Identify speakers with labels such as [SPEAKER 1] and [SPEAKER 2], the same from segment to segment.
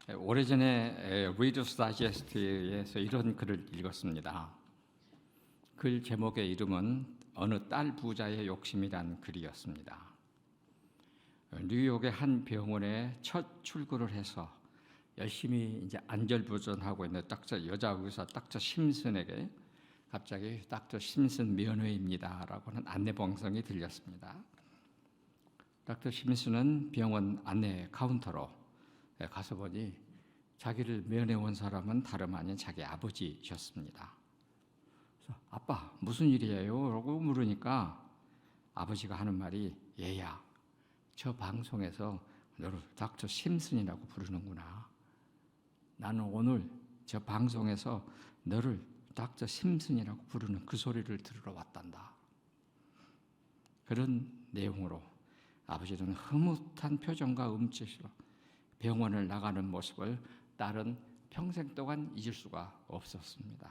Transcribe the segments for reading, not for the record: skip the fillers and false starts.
[SPEAKER 1] 오래전에 리더스 다이제스트에서 이런 글을 읽었습니다. 글 제목의 이름은 어느 딸 부자의 욕심이란 글이었습니다. 뉴욕의 한 병원에 첫 출근을 해서 열심히 이제 안절부절하고 있는 여자 의사 닥터 심슨에게 갑자기 닥터 심슨 면회입니다라고 하는 안내 방송이 들렸습니다. 닥터 심슨은 병원 안내 카운터로 가서 보니 자기를 면회 온 사람은 다름 아닌 자기 아버지셨습니다. 그래서 아빠 무슨 일이에요? 라고 물으니까 아버지가 하는 말이 얘야 저 방송에서 너를 닥터 심슨이라고 부르는구나. 나는 오늘 저 방송에서 너를 닥터 심슨이라고 부르는 그 소리를 들으러 왔단다. 그런 내용으로 아버지는 흐뭇한 표정과 몸짓으로 병원을 나가는 모습을 딸은 평생 동안 잊을 수가 없었습니다.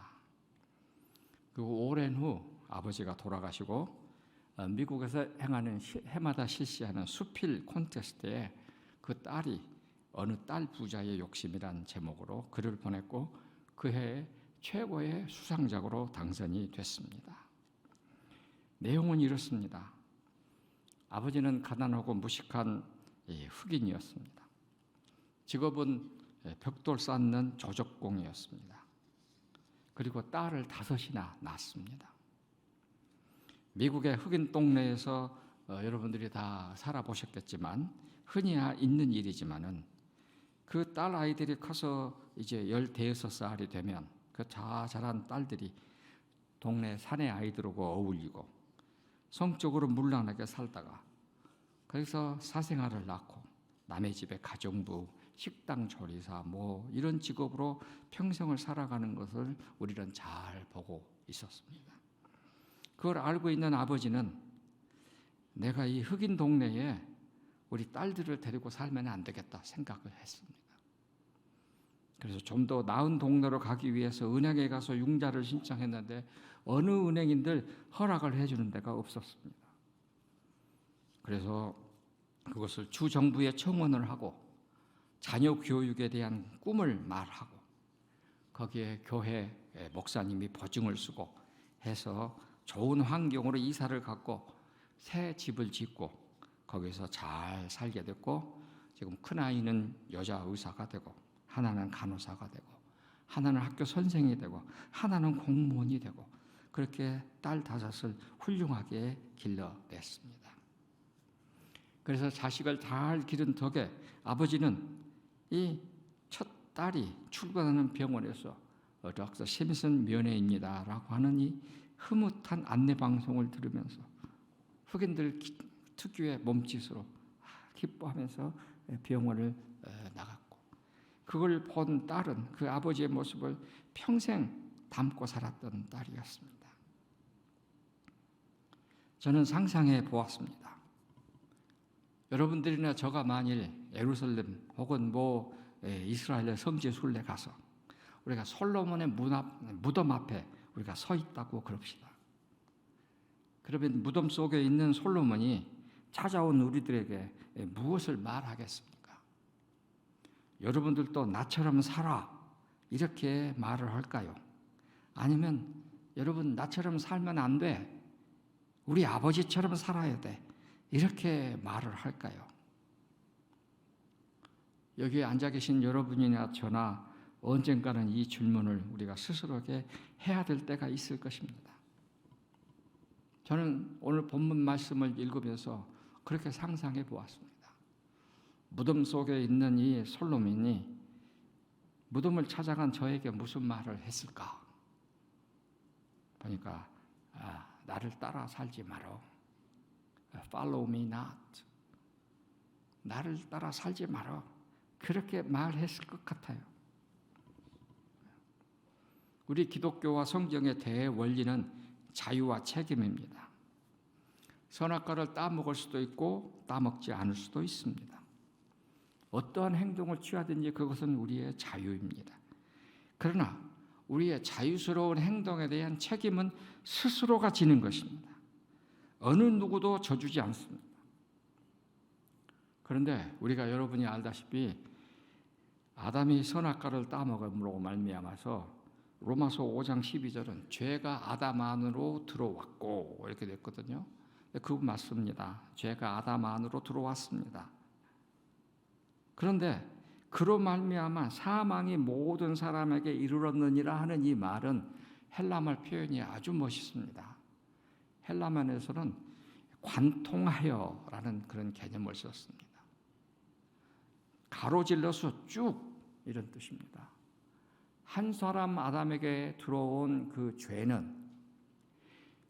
[SPEAKER 1] 그리고 오랜 후 아버지가 돌아가시고 미국에서 행하는 해마다 실시하는 수필 콘테스트에 그 딸이 어느 딸 부자의 욕심이란 제목으로 글을 보냈고 그 해에 최고의 수상작으로 당선이 됐습니다. 내용은 이렇습니다. 아버지는 가난하고 무식한 흑인이었습니다. 직업은 벽돌 쌓는 조적공이었습니다. 그리고 딸을 5이나 낳았습니다. 미국의 흑인 동네에서 여러분들이 다 살아보셨겠지만 흔히 있는 일이지만은 그 딸 아이들이 커서 이제 15살이 되면 그 자란 딸들이 동네 사내 아이들하고 어울리고 성적으로 문란하게 살다가 거기서 사생활을 낳고 남의 집에 가정부, 식당 조리사 이런 직업으로 평생을 살아가는 것을 우리는 잘 보고 있었습니다. 그걸 알고 있는 아버지는 내가 이 흑인 동네에 우리 딸들을 데리고 살면 안 되겠다 생각을 했습니다. 그래서 좀 더 나은 동네로 가기 위해서 은행에 가서 융자를 신청했는데 어느 은행인들 허락을 해주는 데가 없었습니다. 그래서 그것을 주정부에 청원을 하고 자녀 교육에 대한 꿈을 말하고 거기에 교회 목사님이 보증을 쓰고 해서 좋은 환경으로 이사를 갖고 새 집을 짓고 거기서 잘 살게 됐고 지금 큰아이는 여자 의사가 되고 하나는 간호사가 되고 하나는 학교 선생이 되고 하나는 공무원이 되고 그렇게 딸 5을 훌륭하게 길러냈습니다. 그래서 자식을 잘 기른 덕에 아버지는 이 첫 딸이 출근하는 병원에서 닥터 심슨 면회입니다라고 하는 이 흐뭇한 안내 방송을 들으면서 흑인들 특유의 몸짓으로 기뻐하면서 병원을 나갔고 그걸 본 딸은 그 아버지의 모습을 평생 담고 살았던 딸이었습니다. 저는 상상해 보았습니다. 여러분들이나 저가 만일 예루살렘 혹은 이스라엘의 성지 순례 가서 우리가 솔로몬의 무덤 앞에 우리가 서 있다고 그럽시다. 그러면 무덤 속에 있는 솔로몬이 찾아온 우리들에게 무엇을 말하겠습니까? 여러분들도 나처럼 살아 이렇게 말을 할까요? 아니면 여러분 나처럼 살면 안 돼. 우리 아버지처럼 살아야 돼. 이렇게 말을 할까요? 여기에 앉아 계신 여러분이나 저나 언젠가는 이 질문을 우리가 스스로에게 해야 될 때가 있을 것입니다. 저는 오늘 본문 말씀을 읽으면서 그렇게 상상해 보았습니다. 무덤 속에 있는 이 솔로몬이 무덤을 찾아간 저에게 무슨 말을 했을까? 보니까 나를 따라 살지 마라. Follow me not. 나를 따라 살지 마라. 그렇게 말했을 것 같아요. 우리 기독교와 성경의 대원리는 자유와 책임입니다. 선악과를 따먹을 수도 있고 따먹지 않을 수도 있습니다. 어떠한 행동을 취하든지 그것은 우리의 자유입니다. 그러나 우리의 자유스러운 행동에 대한 책임은 스스로가 지는 것입니다. 어느 누구도 져주지 않습니다. 그런데 우리가 여러분이 알다시피 아담이 선악과를 따먹음으로 말미암아서 로마서 5장 12절은 죄가 아담 안으로 들어왔고 이렇게 됐거든요. 그거 맞습니다. 죄가 아담 안으로 들어왔습니다. 그런데 그로 말미암아 사망이 모든 사람에게 이르렀느니라 하는 이 말은 헬라말 표현이 아주 멋있습니다. 헬라말에서는 관통하여라는 그런 개념을 썼습니다. 가로질러서 쭉 이런 뜻입니다. 한 사람 아담에게 들어온 그 죄는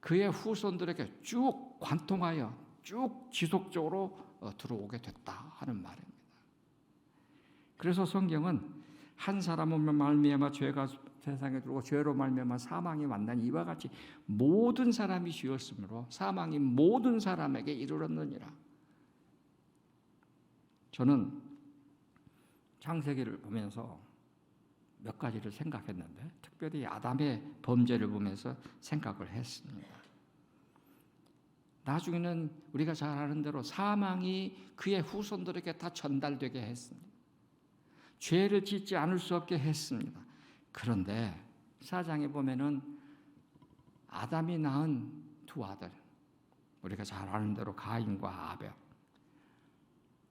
[SPEAKER 1] 그의 후손들에게 쭉 관통하여 쭉 지속적으로 들어오게 됐다 하는 말입니다. 그래서 성경은 한 사람은 말미암아 죄가 세상에 들어오고 죄로 말미암아 사망이 만난 이와 같이 모든 사람이 죄였으므로 사망이 모든 사람에게 이르렀느니라. 저는 창세기를 보면서 몇 가지를 생각했는데 특별히 아담의 범죄를 보면서 생각을 했습니다. 나중에는 우리가 잘 아는 대로 사망이 그의 후손들에게 다 전달되게 했습니다. 죄를 짓지 않을 수 없게 했습니다. 그런데 사장에 보면은 아담이 낳은 두 아들, 우리가 잘 아는 대로 가인과 아벨.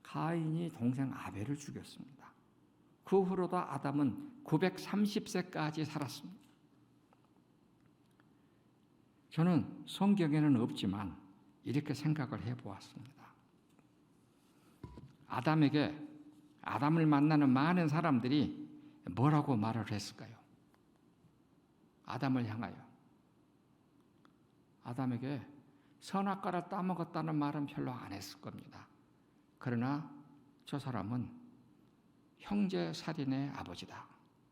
[SPEAKER 1] 가인이 동생 아벨을 죽였습니다. 그 후로도 아담은 930세까지 살았습니다. 저는 성경에는 없지만 이렇게 생각을 해보았습니다. 아담을 만나는 많은 사람들이 뭐라고 말을 했을까요? 아담을 향하여. 아담에게 선악과를 따먹었다는 말은 별로 안 했을 겁니다. 그러나 저 사람은 형제 살인의 아버지다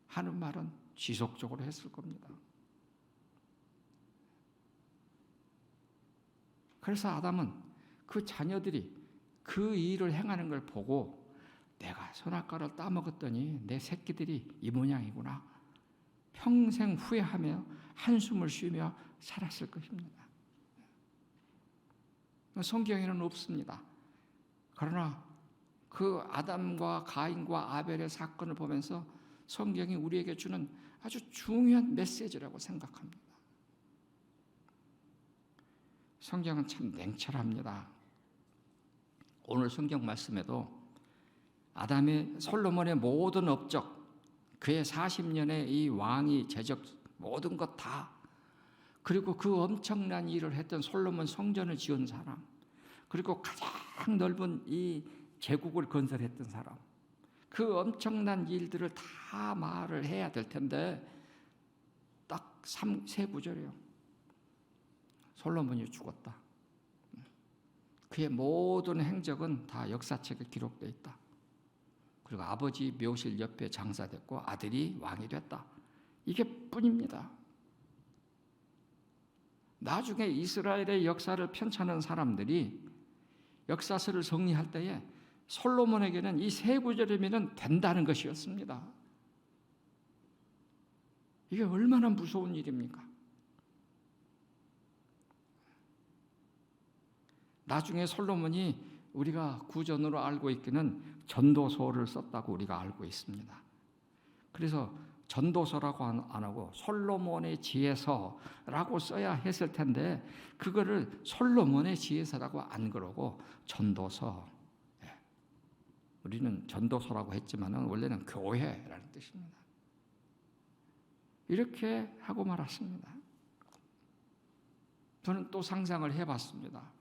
[SPEAKER 1] 하는 말은 지속적으로 했을 겁니다. 그래서 아담은 그 자녀들이 그 일을 행하는 걸 보고 내가 선악과를 따먹었더니 내 새끼들이 이 모양이구나. 평생 후회하며 한숨을 쉬며 살았을 것입니다. 성경에는 없습니다. 그러나 그 아담과 가인과 아벨의 사건을 보면서 성경이 우리에게 주는 아주 중요한 메시지라고 생각합니다. 성경은 참 냉철합니다. 오늘 성경 말씀에도 솔로몬의 모든 업적, 그의 40년의 이 왕이 제적 모든 것 다, 그리고 그 엄청난 일을 했던 솔로몬 성전을 지은 사람, 그리고 가장 넓은 이 제국을 건설했던 사람, 그 엄청난 일들을 다 말을 해야 될 텐데 딱 세 구절이에요. 솔로몬이 죽었다. 그의 모든 행적은 다 역사책에 기록되어 있다. 그리고 아버지 묘실 옆에 장사됐고 아들이 왕이 됐다. 이게 뿐입니다. 나중에 이스라엘의 역사를 편찬한 사람들이 역사서를 정리할 때에 솔로몬에게는 이 세 구절이면 된다는 것이었습니다. 이게 얼마나 무서운 일입니까? 나중에 솔로몬이 우리가 구전으로 알고 있기는 전도서를 썼다고 우리가 알고 있습니다. 그래서 전도서라고 안 하고 솔로몬의 지혜서라고 써야 했을 텐데 그거를 솔로몬의 지혜서라고 안 그러고 전도서, 우리는 전도서라고 했지만 원래는 교회라는 뜻입니다. 이렇게 하고 말았습니다. 저는 또 상상을 해봤습니다.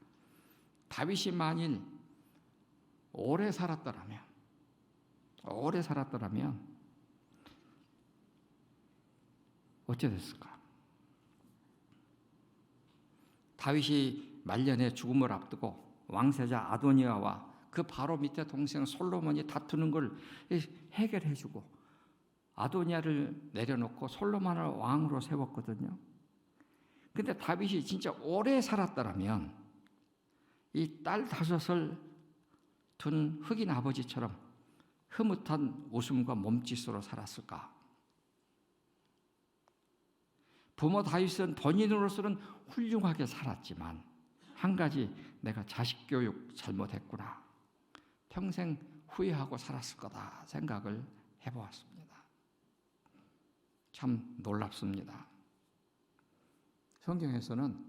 [SPEAKER 1] 다윗이 만일 오래 살았더라면 어찌 됐을까? 다윗이 말년에 죽음을 앞두고 왕세자 아도니아와 그 바로 밑에 동생 솔로몬이 다투는 걸 해결해주고 아도니아를 내려놓고 솔로몬을 왕으로 세웠거든요. 근데 다윗이 진짜 오래 살았더라면 이 딸 5을 둔 흑인 아버지처럼 흐뭇한 웃음과 몸짓으로 살았을까? 부모 다윗은 본인으로서는 훌륭하게 살았지만 한 가지 내가 자식 교육 잘못했구나. 평생 후회하고 살았을 거다 생각을 해보았습니다. 참 놀랍습니다. 성경에서는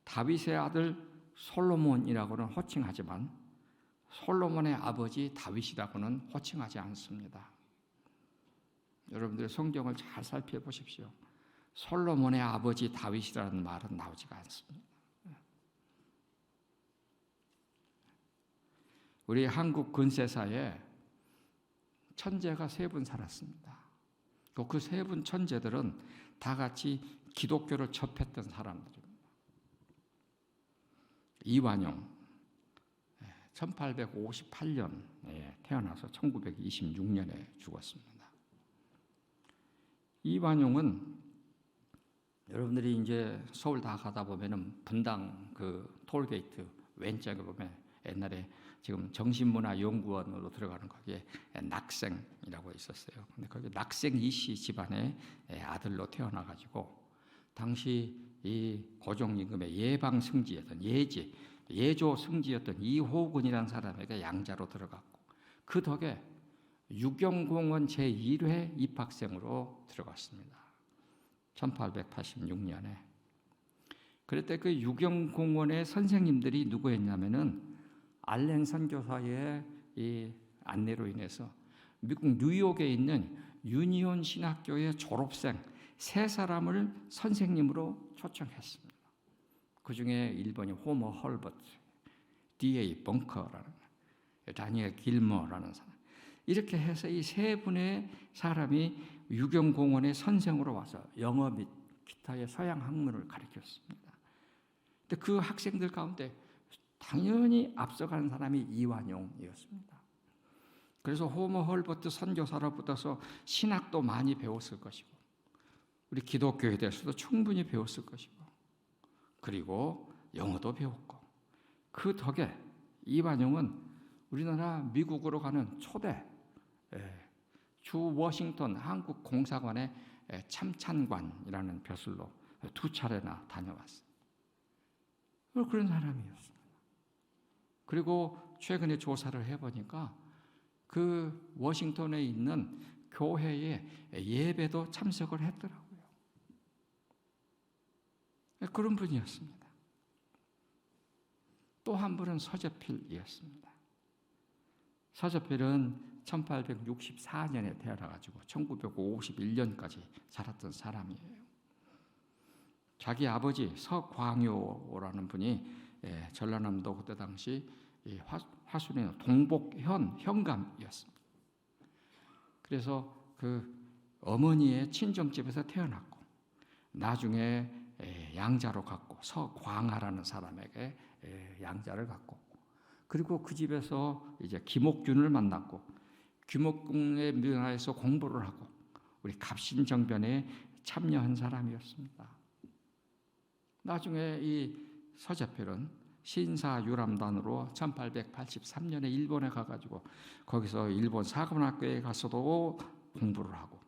[SPEAKER 1] 다윗의 아들 솔로몬이라고는 호칭하지만 솔로몬의 아버지 다윗이라고는 호칭하지 않습니다. 여러분들의 성경을 잘 살펴보십시오. 솔로몬의 아버지 다윗이라는 말은 나오지가 않습니다. 우리 한국 근세사에 천재가 3분 살았습니다. 그 3분 천재들은 다 같이 기독교를 접했던 사람들입니다. 이완용 1858년에 태어나서 1926년에 죽었습니다. 이완용은 여러분들이 이제 서울 다 가다 보면은 분당 그 톨게이트 왼쪽에 보면 옛날에 지금 정신문화연구원으로 들어가는 거기에 낙생이라고 있었어요. 근데 거기 낙생 이씨 집안의 아들로 태어나가지고 당시 이 고종 임금의 예방 승지였던 예조 승지였던 이호근이라는 사람에게 양자로 들어갔고 그 덕에 유경공원 제1회 입학생으로 들어갔습니다. 1886년에. 그때 그 유경공원의 선생님들이 누구였냐면은 알렌 선교사의 이 안내로 인해서 미국 뉴욕에 있는 유니온 신학교의 졸업생 3사람을 선생님으로 초청했습니다. 그 중에 1번이 호머 헐버트, D.A. 벙커라는, 다니엘 길머라는 사람. 이렇게 해서 이 3분의 사람이 유경공원의 선생으로 와서 영어 및 기타의 서양 학문을 가르쳤습니다. 근데 그 학생들 가운데 당연히 앞서가는 사람이 이완용이었습니다. 그래서 호머 헐버트 선교사로부터서 신학도 많이 배웠을 것이고 우리 기독교에 대해서도 충분히 배웠을 것이고 그리고 영어도 배웠고 그 덕에 이완용은 우리나라 미국으로 가는 초대 주 워싱턴 한국 공사관의 참찬관이라는 벼슬로 2차례나 다녀왔어요. 그런 사람이었습니다. 그리고 최근에 조사를 해보니까 그 워싱턴에 있는 교회에 예배도 참석을 했더라고요. 그런 분이었습니다. 또 한 분은 서재필이었습니다. 서재필은 1864년에 태어나가지고 1951년까지 살았던 사람이에요. 자기 아버지 서광효라는 분이 전라남도 그때 당시 화순의 동복현 현감이었습니다. 그래서 그 어머니의 친정집에서 태어났고 나중에 양자로 갔고 서광하라는 사람에게 양자를 갖고 그리고 그 집에서 이제 김옥균을 만났고 김옥균의 문화에서 공부를 하고 우리 갑신정변에 참여한 사람이었습니다. 나중에 이 서재필은 신사유람단으로 1883년에 일본에 가가지고 거기서 일본 사관학교에 가서도 공부를 하고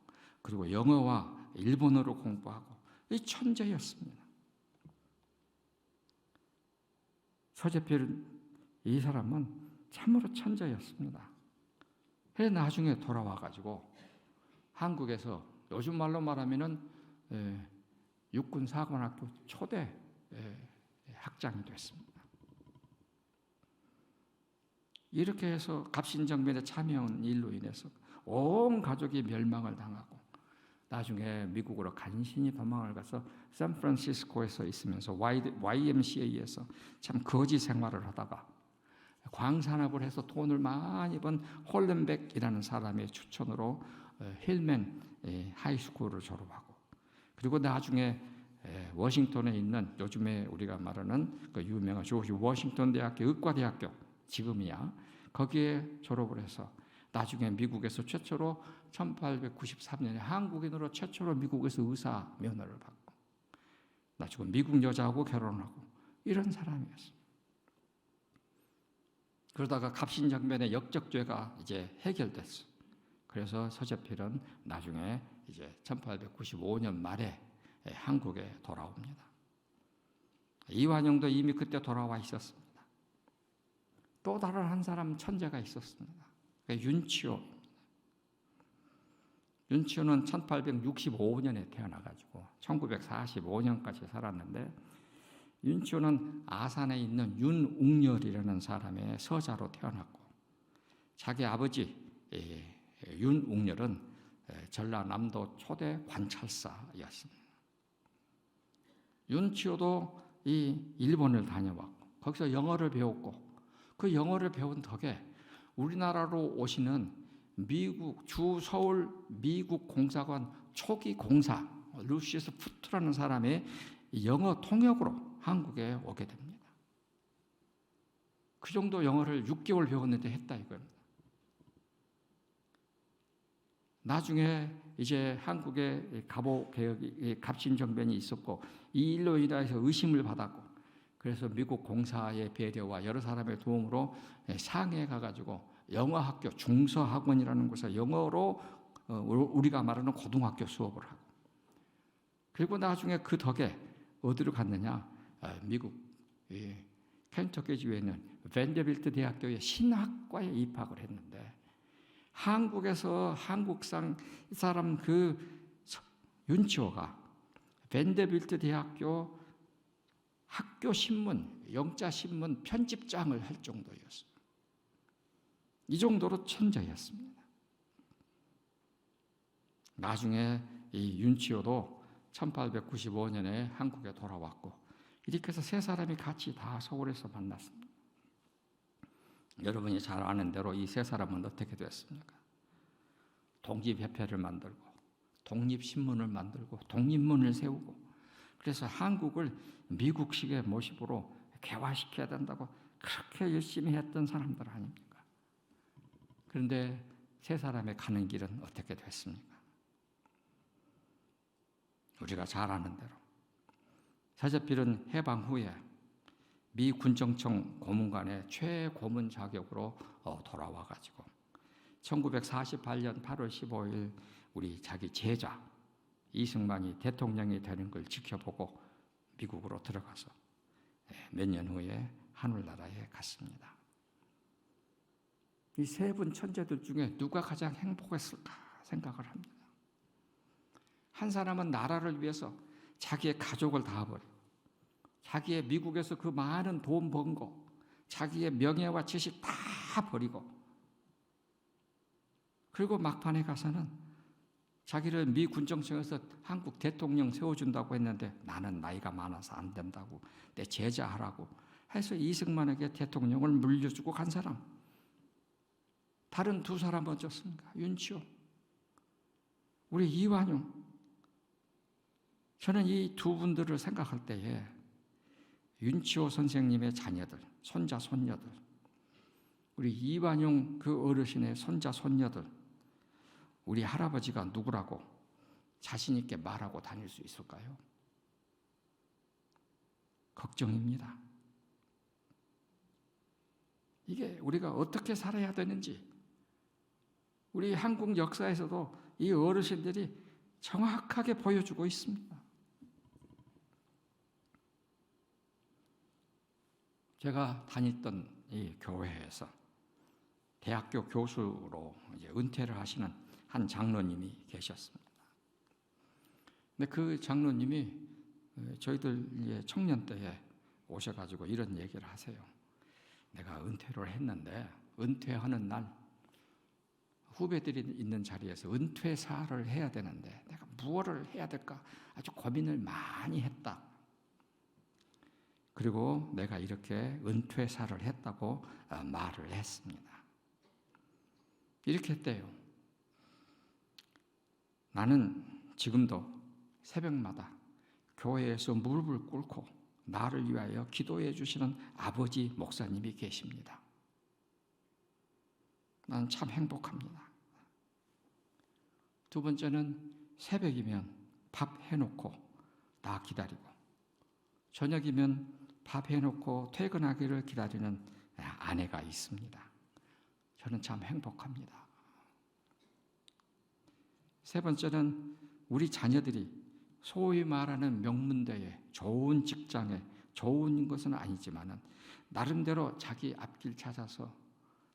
[SPEAKER 1] 그리고 영어와 일본어로 공부하고 이 천재였습니다. 서재필 이 사람은 참으로 천재였습니다. 그래서 나중에 돌아와가지고 한국에서 요즘 말로 말하면은 육군사관학교 초대 학장이 됐습니다. 이렇게 해서 갑신정변에 참여한 일로 인해서 온 가족이 멸망을 당하고 나중에 미국으로 간신히 도망을 가서 샌프란시스코에서 있으면서 YMCA에서 참 거지 생활을 하다가 광산업을 해서 돈을 많이 번 홀렌백이라는 사람의 추천으로 힐맨 하이스쿨을 졸업하고 그리고 나중에 워싱턴에 있는 요즘에 우리가 말하는 그 유명한 조지 워싱턴 대학교 의과대학교 지금이야 거기에 졸업을 해서 나중에 미국에서 최초로 1893년에 한국인으로 최초로 미국에서 의사 면허를 받고 나중에 미국 여자하고 결혼하고 이런 사람이었습니다. 그러다가 갑신정변의 역적죄가 이제 해결됐어. 그래서 서재필은 나중에 이제 1895년 말에 한국에 돌아옵니다. 이완용도 이미 그때 돌아와 있었습니다. 또 다른 한 사람 천재가 있었습니다. 윤치호입니다. 윤치호는 1865년에 태어나가지고 1945년까지 살았는데, 윤치호는 아산에 있는 윤웅렬이라는 사람의 서자로 태어났고, 자기 아버지 윤웅렬은 전라남도 초대 관찰사였습니다. 윤치호도 이 일본을 다녀왔고 거기서 영어를 배웠고, 그 영어를 배운 덕에 우리나라로 오시는 미국 주 서울 미국 공사관 초기 공사 루시우스 푸트라는 사람의 영어 통역으로 한국에 오게 됩니다. 그 정도 영어를 6개월 배웠는데 했다 이겁니다. 나중에 이제 한국에 갑오 개혁이 갑신정변이 있었고, 이 일로 인해서 의심을 받았고, 그래서 미국 공사의 배려와 여러 사람의 도움으로 상해에 가가지고 영어학교 중서학원이라는 곳에 영어로 우리가 말하는 고등학교 수업을 하고, 그리고 나중에 그 덕에 어디로 갔느냐, 미국 켄터키주에 있는 벤저빌트 대학교의 신학과에 입학을 했는데, 한국에서 한국상 사람 그 윤치호가 벤저빌트 대학교 학교 신문, 영자 신문 편집장을 할 정도였어요. 이 정도로 천재였습니다. 나중에 이 윤치호도 1895년에 한국에 돌아왔고, 이렇게 해서 세 사람이 같이 다 서울에서 만났습니다. 여러분이 잘 아는 대로 이 세 사람은 어떻게 됐습니까? 독립협회를 만들고, 독립신문을 만들고, 독립문을 세우고, 그래서 한국을 미국식의 모습으로 개화시켜야 된다고 그렇게 열심히 했던 사람들 아닙니까? 그런데 세 사람의 가는 길은 어떻게 됐습니까? 우리가 잘 아는 대로 서재필은 해방 후에 미 군정청 고문관의 최고문 자격으로 돌아와가지고 1948년 8월 15일 우리 자기 제자 이승만이 대통령이 되는 걸 지켜보고 미국으로 들어가서 몇 년 후에 하늘나라에 갔습니다. 이 세 분 천재들 중에 누가 가장 행복했을까 생각을 합니다. 한 사람은 나라를 위해서 자기의 가족을 다 버리고, 자기의 미국에서 그 많은 돈 번 거, 자기의 명예와 지식 다 버리고, 그리고 막판에 가서는 자기를 미 군정청에서 한국 대통령 세워준다고 했는데 나는 나이가 많아서 안 된다고, 내 제자하라고 해서 이승만에게 대통령을 물려주고 간 사람. 다른 두 사람 어쩌습니까? 윤치호, 우리 이완용. 저는 이 두 분들을 생각할 때에 윤치호 선생님의 자녀들, 손자, 손녀들, 우리 이완용 그 어르신의 손자, 손녀들, 우리 할아버지가 누구라고 자신 있게 말하고 다닐 수 있을까요? 걱정입니다. 이게 우리가 어떻게 살아야 되는지, 우리 한국 역사에서도 이 어르신들이 정확하게 보여주고 있습니다. 제가 다녔던 이 교회에서 대학교 교수로 이제 은퇴를 하시는 한 장로님이 계셨습니다. 근데 그 장로님이 저희들 청년 때에 오셔가지고 이런 얘기를 하세요. 내가 은퇴를 했는데 은퇴하는 날 후배들이 있는 자리에서 은퇴사를 해야 되는데 내가 무엇을 해야 될까 아주 고민을 많이 했다. 그리고 내가 이렇게 은퇴사를 했다고 말을 했습니다. 이렇게 했대요. 나는 지금도 새벽마다 교회에서 무릎을 꿇고 나를 위하여 기도해 주시는 아버지 목사님이 계십니다. 나는 참 행복합니다. 두 번째는 새벽이면 밥 해놓고 나 기다리고, 저녁이면 밥 해놓고 퇴근하기를 기다리는 아내가 있습니다. 저는 참 행복합니다. 세 번째는 우리 자녀들이 소위 말하는 명문대에, 좋은 직장에, 좋은 것은 아니지만 나름대로 자기 앞길 찾아서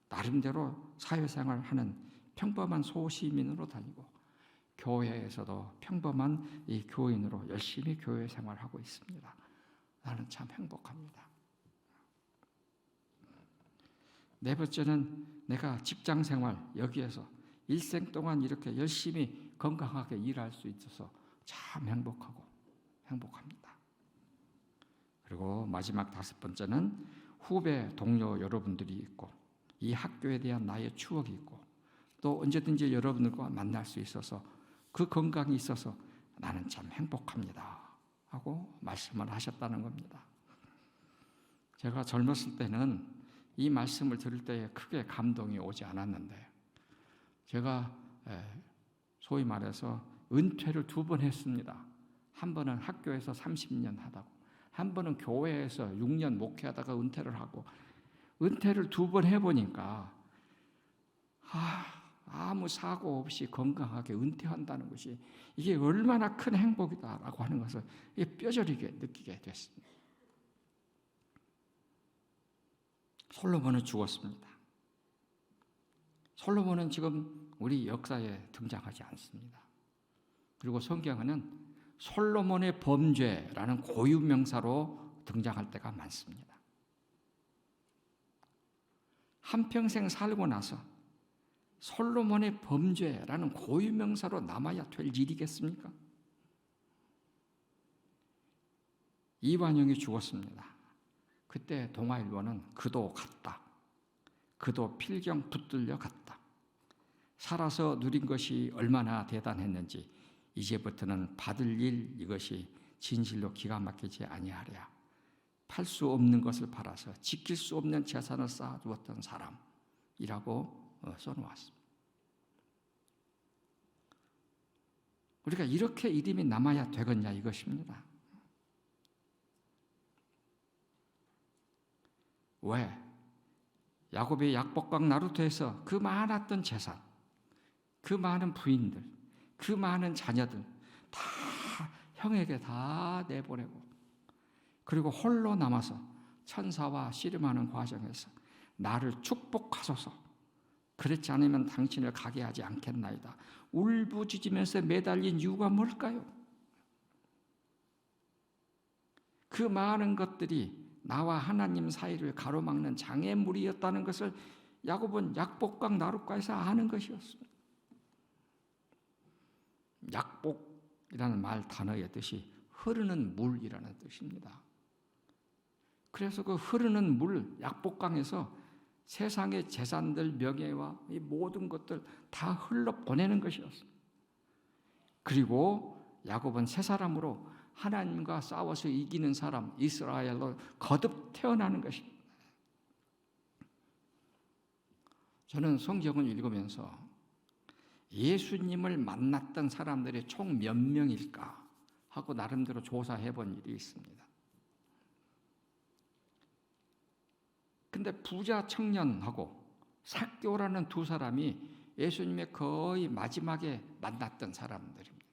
[SPEAKER 1] 나름대로 사회생활하는 평범한 소시민으로 다니고, 교회에서도 평범한 이 교인으로 열심히 교회 생활하고 있습니다. 나는 참 행복합니다. 네 번째는 내가 직장 생활 여기에서 일생 동안 이렇게 열심히 건강하게 일할 수 있어서 참 행복합니다. 그리고 마지막 다섯 번째는 후배 동료 여러분들이 있고 이 학교에 대한 나의 추억이 있고 또 언제든지 여러분들과 만날 수 있어서 그 건강이 있어서 나는 참 행복합니다 하고 말씀을 하셨다는 겁니다. 제가 젊었을 때는 이 말씀을 들을 때에 크게 감동이 오지 않았는데 제가 소위 말해서 은퇴를 2번 했습니다. 한 번은 학교에서 30년 하다고, 한 번은 교회에서 6년 목회하다가 은퇴를 하고, 은퇴를 2번 해보니까 아무 사고 없이 건강하게 은퇴한다는 것이 이게 얼마나 큰 행복이다라고 하는 것을 뼈저리게 느끼게 됐습니다. 솔로몬은 죽었습니다. 솔로몬은 지금 우리 역사에 등장하지 않습니다. 그리고 성경에는 솔로몬의 범죄라는 고유명사로 등장할 때가 많습니다. 한평생 살고 나서 솔로몬의 범죄라는 고유명사로 남아야 될 일이겠습니까? 이완용이 죽었습니다. 그때 동아일보는 그도 갔다. 그도 필경 붙들려 갔다. 살아서 누린 것이 얼마나 대단했는지 이제부터는 받을 일 이것이 진실로 기가 막히지 아니하랴. 팔 수 없는 것을 팔아서 지킬 수 없는 재산을 쌓아두었던 사람이라고 써놓았습니다. 우리가 이렇게 이름이 남아야 되겠냐 이것입니다. 왜? 야곱의 약복강 나루토에서 그 많았던 재산, 그 많은 부인들, 그 많은 자녀들 다 형에게 다 내보내고 그리고 홀로 남아서 천사와 씨름하는 과정에서 나를 축복하소서, 그렇지 않으면 당신을 가게 하지 않겠나이다 울부짖으면서 매달린 이유가 뭘까요? 그 많은 것들이 나와 하나님 사이를 가로막는 장애물이었다는 것을 야곱은 약복강 나룻가에서 아는 것이었습니다. 약복이라는 말 단어의 뜻이 흐르는 물이라는 뜻입니다. 그래서 그 흐르는 물, 약복강에서 세상의 재산들, 명예와 이 모든 것들 다 흘러보내는 것이었습니다. 그리고 야곱은 새 사람으로 하나님과 싸워서 이기는 사람, 이스라엘로 거듭 태어나는 것입니다. 저는 성경을 읽으면서 예수님을 만났던 사람들이 총 몇 명일까 하고 나름대로 조사해 본 일이 있습니다. 근데 부자 청년하고 삭개오라는 두 사람이 예수님의 거의 마지막에 만났던 사람들입니다.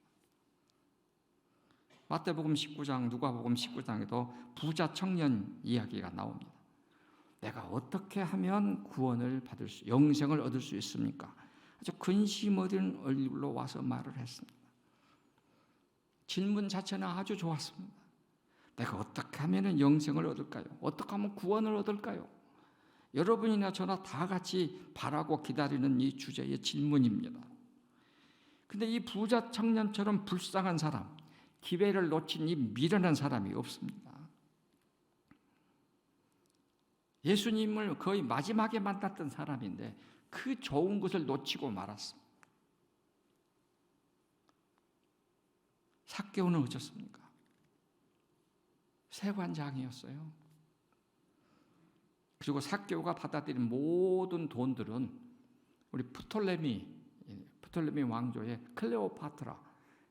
[SPEAKER 1] 마태복음 19장, 누가복음 19장에도 부자 청년 이야기가 나옵니다. 내가 어떻게 하면 구원을 받을 수, 영생을 얻을 수 있습니까? 아주 근심 어린 얼굴로 와서 말을 했습니다. 질문 자체는 아주 좋았습니다. 내가 어떻게 하면 영생을 얻을까요? 어떻게 하면 구원을 얻을까요? 여러분이나 저나 다 같이 바라고 기다리는 이 주제의 질문입니다. 근데 이 부자 청년처럼 불쌍한 사람, 기회를 놓친 이 미련한 사람이 없습니다. 예수님을 거의 마지막에 만났던 사람인데 그 좋은 것을 놓치고 말았습니다. 삭개오는 어쩌습니까? 세관장이었어요. 그리고 삭개오가 받아들인 모든 돈들은 우리 프톨레미 왕조의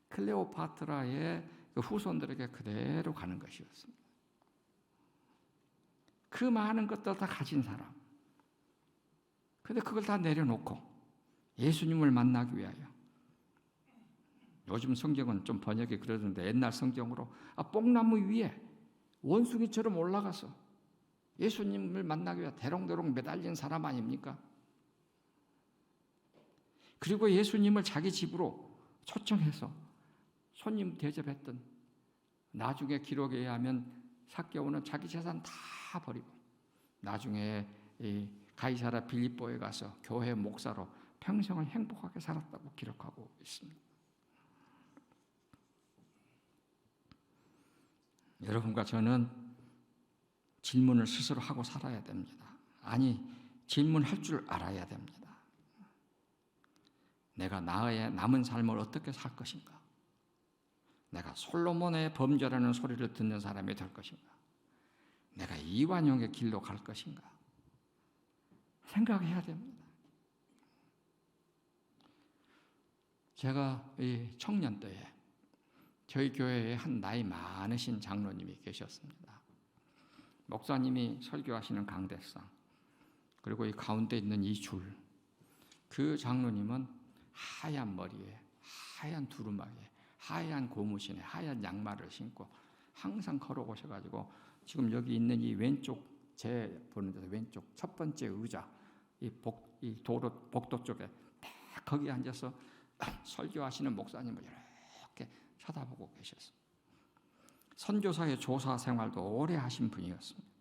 [SPEAKER 1] 클레오파트라의 그 후손들에게 그대로 가는 것이었습니다. 그 많은 것들 다 가진 사람. 그런데 그걸 다 내려놓고 예수님을 만나기 위하여, 요즘 성경은 좀 번역이 그러던데 옛날 성경으로 뽕나무 위에 원숭이처럼 올라가서 예수님을 만나기 위해 대롱대롱 매달린 사람 아닙니까? 그리고 예수님을 자기 집으로 초청해서 손님 대접했던, 나중에 기록에 의하면 삭개오는 자기 재산 다 버리고 나중에 이 가이사라 빌립보에 가서 교회 목사로 평생을 행복하게 살았다고 기록하고 있습니다. 여러분과 저는 질문을 스스로 하고 살아야 됩니다. 아니, 질문할 줄 알아야 됩니다. 내가 나의 남은 삶을 어떻게 살 것인가? 내가 솔로몬의 범죄라는 소리를 듣는 사람이 될 것인가? 내가 이완용의 길로 갈 것인가? 생각해야 됩니다. 제가 이 청년 때에 저희 교회에 한 나이 많으신 장로님이 계셨습니다. 목사님이 설교하시는 강대상, 그리고 이 가운데 있는 이 줄, 그 장로님은 하얀 머리에 하얀 두루마기에 하얀 고무신에 하얀 양말을 신고 항상 걸어오셔가지고 지금 여기 있는 이 왼쪽, 제 보는 데서 왼쪽 첫 번째 의자, 이 복도 쪽에 딱 거기 앉아서 설교하시는 목사님을 이렇게 쳐다보고 계셨습니다. 선교사의 조사 생활도 오래 하신 분이었습니다.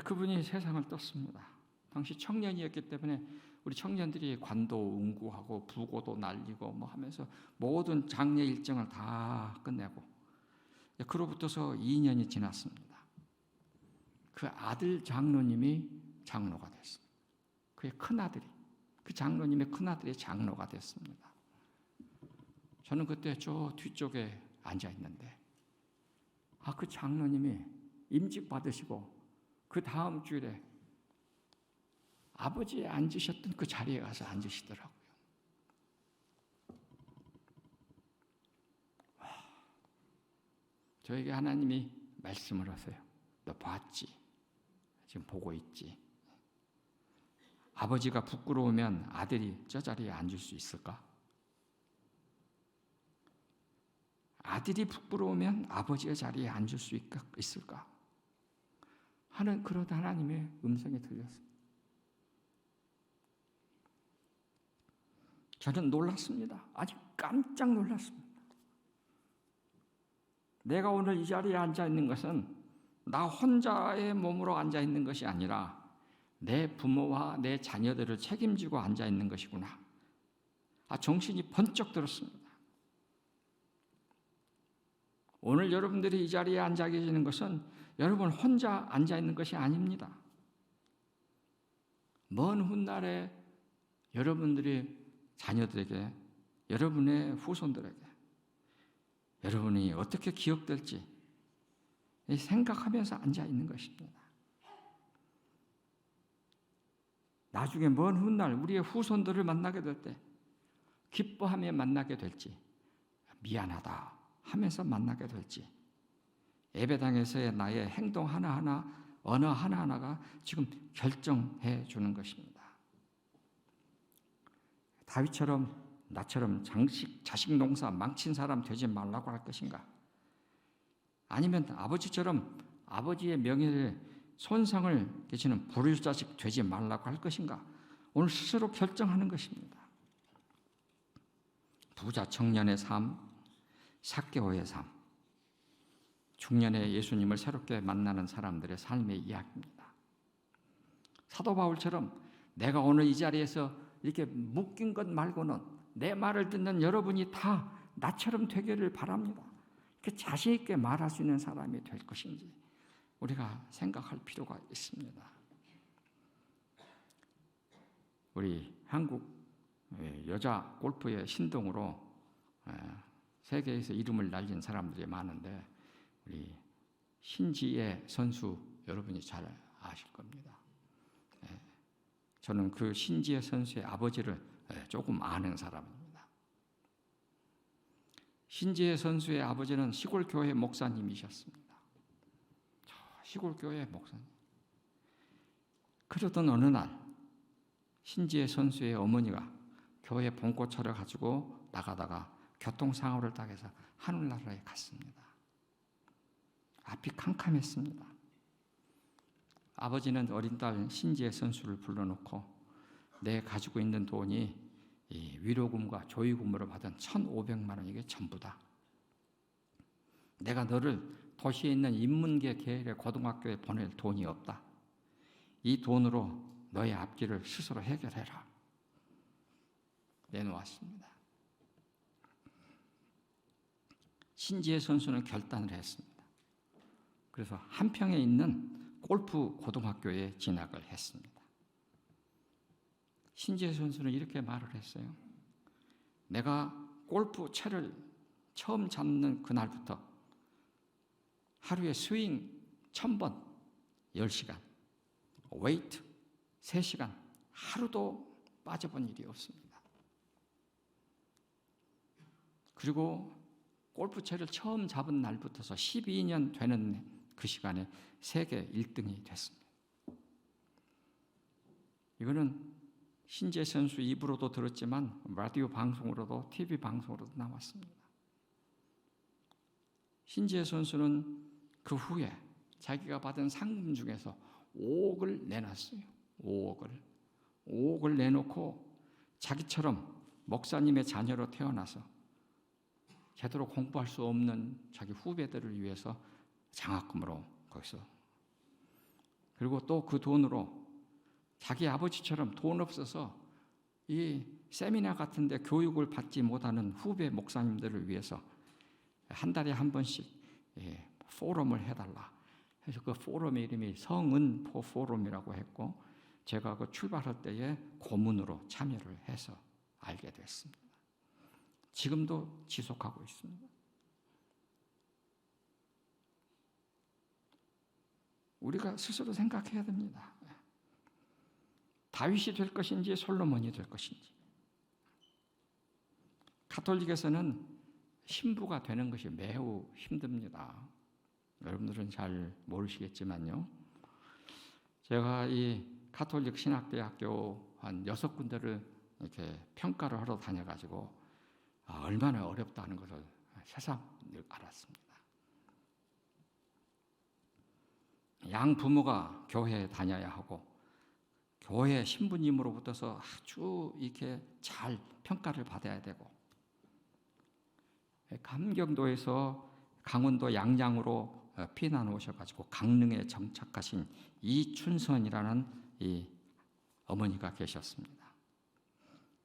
[SPEAKER 1] 그분이 세상을 떴습니다. 당시 청년이었기 때문에 우리 청년들이 관도 응구하고 부고도 날리고 뭐 하면서 모든 장례 일정을 다 끝내고, 그로부터서 2년이 지났습니다. 그 아들 장로님이 장로가 됐습니다. 그의 큰아들이, 그 장로님의 큰아들이 장로가 됐습니다. 저는 그때 저 뒤쪽에 앉아 있는데, 그 장로님이 임직 받으시고 그 다음 주일에 아버지 앉으셨던 그 자리에 가서 앉으시더라고요. 저에게 하나님이 말씀을 하세요. 너 봤지? 지금 보고 있지? 아버지가 부끄러우면 아들이 저 자리에 앉을 수 있을까? 아들이 부끄러우면 아버지의 자리에 앉을 수 있을까? 하는 그런 하나님의 음성이 들렸습니다. 저는 놀랐습니다. 아주 깜짝 놀랐습니다. 내가 오늘 이 자리에 앉아 있는 것은 나 혼자의 몸으로 앉아 있는 것이 아니라 내 부모와 내 자녀들을 책임지고 앉아 있는 것이구나. 정신이 번쩍 들었습니다. 오늘 여러분들이 이 자리에 앉아 계시는 것은 여러분 혼자 앉아 있는 것이 아닙니다. 먼 훗날에 여러분들이 자녀들에게, 여러분의 후손들에게 여러분이 어떻게 기억될지 생각하면서 앉아 있는 것입니다. 나중에 먼 훗날 우리의 후손들을 만나게 될 때 기뻐하며 만나게 될지, 미안하다 하면서 만나게 될지, 예배당에서의 나의 행동 하나하나, 언어 하나하나가 지금 결정해 주는 것입니다. 다윗처럼 나처럼 자식 농사 망친 사람 되지 말라고 할 것인가? 아니면 아버지처럼 아버지의 명예를 손상을 끼치는 불효자식 되지 말라고 할 것인가? 오늘 스스로 결정하는 것입니다. 부자 청년의 삶, 삭개오의 삶, 중년에 예수님을 새롭게 만나는 사람들의 삶의 이야기입니다. 사도 바울처럼 내가 오늘 이 자리에서 이렇게 묶인 것 말고는 내 말을 듣는 여러분이 다 나처럼 되기를 바랍니다. 이렇게 자신 있게 말할 수 있는 사람이 될 것인지 우리가 생각할 필요가 있습니다. 우리 한국 여자 골프의 신동으로 세계에서 이름을 날린 사람들이 많은데, 우리 신지혜 선수 여러분이 잘 아실 겁니다. 저는 그 신지혜 선수의 아버지를 조금 아는 사람입니다. 신지혜 선수의 아버지는 시골 교회 목사님이셨습니다. 시골 교회 목사님. 그러던 어느 날 신지혜 선수의 어머니가 교회 봉고차를 가지고 나가다가 교통사고를 당해서 하늘나라에 갔습니다. 앞이 캄캄했습니다. 아버지는 어린 딸 신지혜 선수를 불러놓고 내 가지고 있는 돈이 이 위로금과 조의금으로 받은 1,500만 원, 이게 전부다. 내가 너를 도시에 있는 인문계 계열의 고등학교에 보낼 돈이 없다. 이 돈으로 너의 앞길을 스스로 해결해라. 내놓았습니다. 신지혜 선수는 결단을 했습니다. 그래서 한평에 있는 골프 고등학교에 진학을 했습니다. 신지혜 선수는 이렇게 말을 했어요. 내가 골프 채를 처음 잡는 그날부터 하루에 스윙 1,000번 10시간, 웨이트 3시간, 하루도 빠져본 일이 없습니다. 그리고 골프채를 처음 잡은 날부터서 12년 되는 그 시간에 세계 1등이 됐습니다. 이거는 신지혜 선수 입으로도 들었지만 라디오 방송으로도 TV 방송으로도 나왔습니다. 신지혜 선수는 그 후에 자기가 받은 상금 중에서 5억을 내놨어요. 5억을 내놓고 자기처럼 목사님의 자녀로 태어나서 제대로 공부할 수 없는 자기 후배들을 위해서 장학금으로 거기서, 그리고 또 그 돈으로 자기 아버지처럼 돈 없어서 이 세미나 같은 데 교육을 받지 못하는 후배 목사님들을 위해서 한 달에 한 번씩 포럼을 해달라 해서 그 포럼의 이름이 성은포 포럼이라고 했고, 제가 그 출발할 때에 고문으로 참여를 해서 알게 됐습니다. 지금도 지속하고 있습니다. 우리가 스스로 생각해야 됩니다. 다윗이 될 것인지 솔로몬이 될 것인지. 가톨릭에서는 신부가 되는 것이 매우 힘듭니다. 여러분들은 잘 모르시겠지만요. 제가 이 가톨릭 신학대학교 한 6군데를 이렇게 평가를 하러 다녀가지고 얼마나 어렵다는 것을 새삼 알았습니다. 양 부모가 교회에 다녀야 하고 교회 신부님으로부터서 아주 이렇게 잘 평가를 받아야 되고, 감경도에서 강원도 양양으로 피난 오셔가지고 강릉에 정착하신 이춘선이라는 이 어머니가 계셨습니다.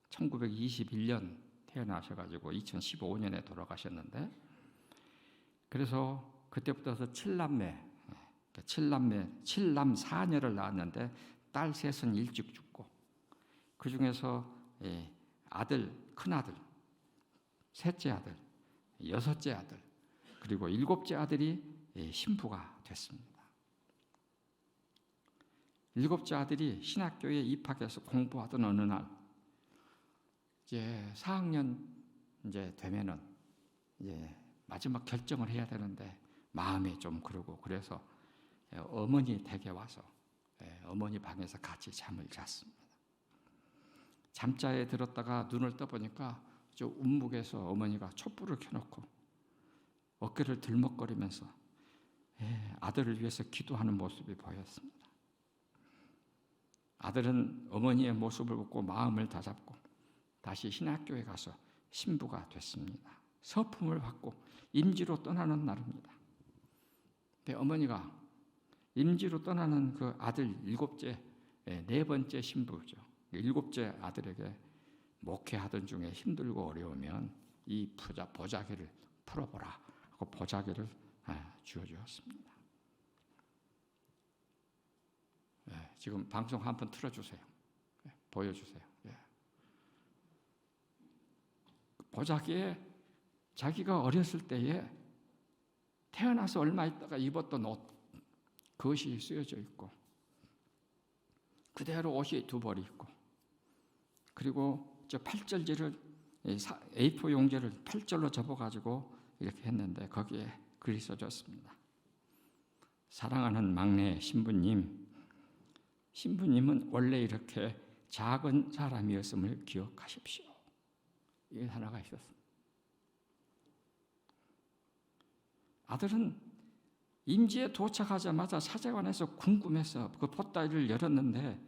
[SPEAKER 1] 1921년 태어나셔가지고 2015년에 돌아가셨는데, 그래서 그때부터 칠남 4녀를 낳았는데 딸 셋은 일찍 죽고, 그 중에서 아들, 큰아들, 셋째 아들, 여섯째 아들, 그리고 7째 아들이 신부가 됐습니다. 7째 아들이 신학교에 입학해서 공부하던 어느 날, 이제 4학년 이제 되면은 이제 마지막 결정을 해야 되는데 마음이 좀 그러고, 그래서 어머니 댁에 와서 어머니 방에서 같이 잠을 잤습니다. 잠자에 들었다가 눈을 떠보니까 저 운묵에서 어머니가 촛불을 켜놓고 어깨를 들먹거리면서 아들을 위해서 기도하는 모습이 보였습니다. 아들은 어머니의 모습을 보고 마음을 다잡고 다시 신학교에 가서 신부가 됐습니다. 서품을 받고 임지로 떠나는 날입니다. 근데 어머니가 임지로 떠나는 그 아들 7째, 4번째 신부죠. 7째 아들에게 목회하던 중에 힘들고 어려우면 이 보자기를 풀어보라 하고 보자기를 주어주었습니다. 지금 방송 한번 틀어주세요. 보여주세요. 보자기에 자기가 어렸을 때에 태어나서 얼마 있다가 입었던 옷, 그것이 쓰여져 있고, 그대로 옷이 2벌이 있고, 그리고 저 8절지를 A4 용지를 8절로 접어가지고 이렇게 했는데 거기에 글이 써졌습니다. 사랑하는 막내 신부님, 신부님은 원래 이렇게 작은 사람이었음을 기억하십시오. 이게 하나가 있었습니다. 아들은 임지에 도착하자마자 사제관에서 궁금해서 그 보따리를 열었는데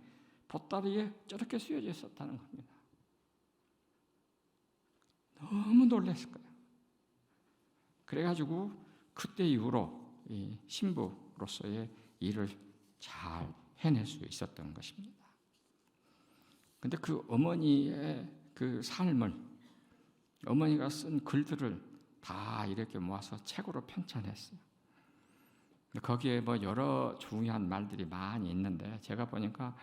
[SPEAKER 1] 보따리에 저렇게 쓰여져 있었다는 겁니다. 너무 놀랐을 거예요. 그래가지고 그때 이후로 이 신부로서의 일을 잘 해낼 수 있었던 것입니다. 근데 그 어머니의 그 삶을, 어머니가 쓴 글들을 다 이렇게 모아서 책으로 편찬했어요. 거기에 뭐 여러 중요한 말들이 많이 있는데 제가 보니까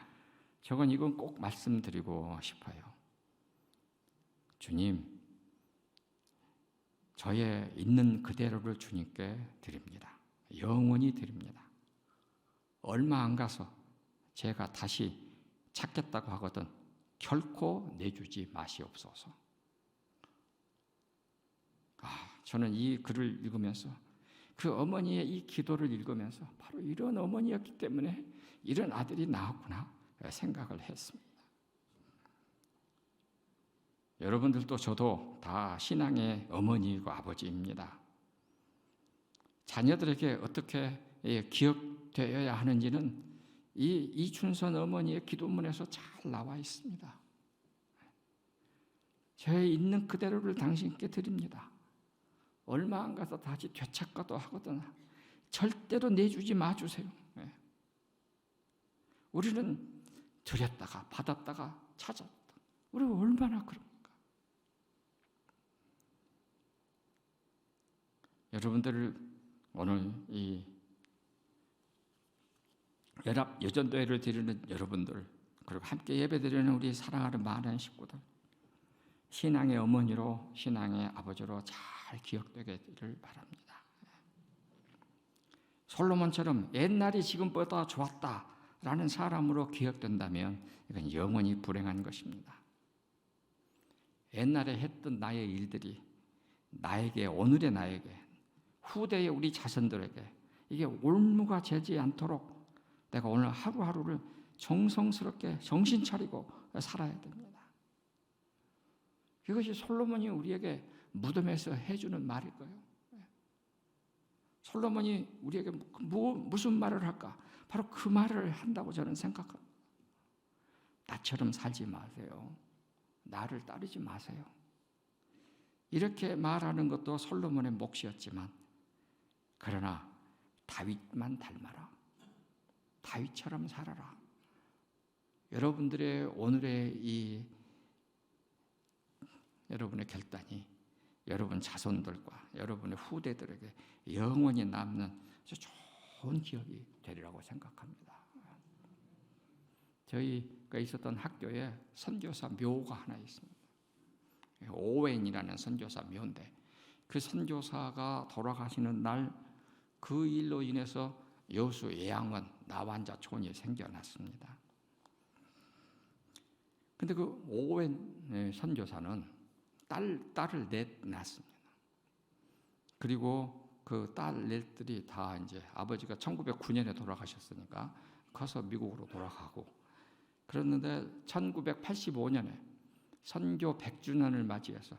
[SPEAKER 1] 이건 꼭 말씀드리고 싶어요. 주님, 저의 있는 그대로를 주님께 드립니다. 영원히 드립니다. 얼마 안 가서 제가 다시 찾겠다고 하거든 결코 내주지 마시옵소서. 저는 이 글을 읽으면서 그 어머니의 이 기도를 읽으면서 바로 이런 어머니였기 때문에 이런 아들이 나왔구나 생각을 했습니다. 여러분들도 저도 다 신앙의 어머니이고 아버지입니다. 자녀들에게 어떻게 기억되어야 하는지는 이 이춘선 어머니의 기도문에서 잘 나와 있습니다. 제 있는 그대로를 당신께 드립니다. 얼마 안 가서 다시 되찾가도 하거든 절대로 내주지 마주세요. 우리는 드렸다가 받았다가 찾았다. 우리가 얼마나 그럽니까? 여러분들을 오늘 이 연합 여전도회를 드리는 여러분들, 그리고 함께 예배드리는 우리 사랑하는 많은 식구들, 신앙의 어머니로, 신앙의 아버지로 잘 기억되기를 바랍니다. 솔로몬처럼 옛날이 지금보다 좋았다라는 사람으로 기억된다면 이건 영원히 불행한 것입니다. 옛날에 했던 나의 일들이 나에게, 오늘의 나에게, 후대의 우리 자손들에게 이게 올무가 되지 않도록 내가 오늘 하루하루를 정성스럽게 정신 차리고 살아야 됩니다. 이것이 솔로몬이 우리에게 무덤에서 해주는 말일 거예요. 솔로몬이 우리에게 무슨 말을 할까? 바로 그 말을 한다고 저는 생각합니다. 나처럼 살지 마세요. 나를 따르지 마세요. 이렇게 말하는 것도 솔로몬의 몫이었지만, 그러나 다윗만 닮아라. 다윗처럼 살아라. 여러분들의 오늘의 여러분의 결단이 여러분 자손들과 여러분의 후대들에게 영원히 남는 좋은 기억이 되리라고 생각합니다. 저희가 있었던 학교에 선교사 묘가 하나 있습니다. 오웬이라는 선교사 묘인데 그 선교사가 돌아가시는 날 그 일로 인해서 여수 예양원 나환자촌이 생겨났습니다. 근데 그 오웬 선교사는 딸을 넷 낳았습니다. 그리고 그 딸 넷들이 다 이제 아버지가 1909년에 돌아가셨으니까 커서 미국으로 돌아가고, 그랬는데 1985년에 선교 100주년을 맞이해서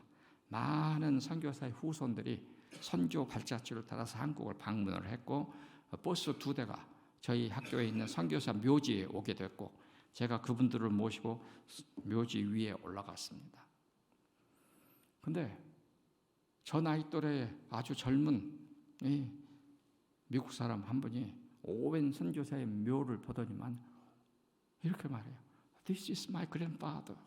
[SPEAKER 1] 많은 선교사의 후손들이 선교 발자취를 따라서 한국을 방문을 했고, 버스 2대가 저희 학교에 있는 선교사 묘지에 오게 됐고, 제가 그분들을 모시고 묘지 위에 올라갔습니다. 근데 저 나이 또래의 아주 젊은 미국 사람 한 분이 오웬 선교사의 묘를 보더니만 이렇게 말해요. This is my grandfather.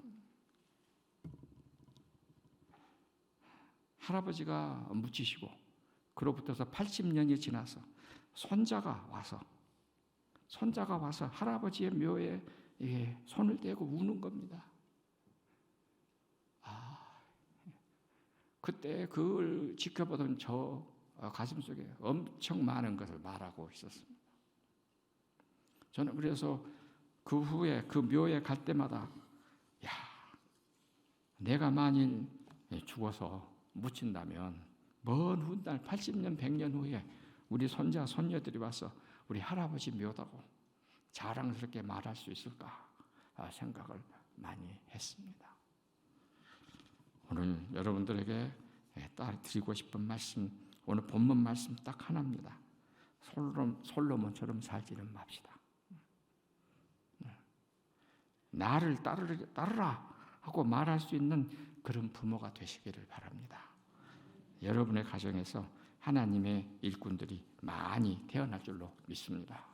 [SPEAKER 1] 할아버지가 묻히시고 그로부터서 80년이 지나서 손자가 와서 할아버지의 묘에 손을 대고 우는 겁니다. 그때 그걸 지켜보던 저 가슴속에 엄청 많은 것을 말하고 있었습니다. 저는 그래서 그 후에 그 묘에 갈 때마다 내가 만일 죽어서 묻힌다면 먼 훗날 80년, 100년 후에 우리 손자, 손녀들이 와서 우리 할아버지 묘다고 자랑스럽게 말할 수 있을까 생각을 많이 했습니다. 오늘 여러분들에게 드리고 싶은 말씀, 오늘 본문 말씀 딱 하나입니다. 솔로몬처럼 살지는 맙시다. 나를 따르라 하고 말할 수 있는 그런 부모가 되시기를 바랍니다. 여러분의 가정에서 하나님의 일꾼들이 많이 태어날 줄로 믿습니다.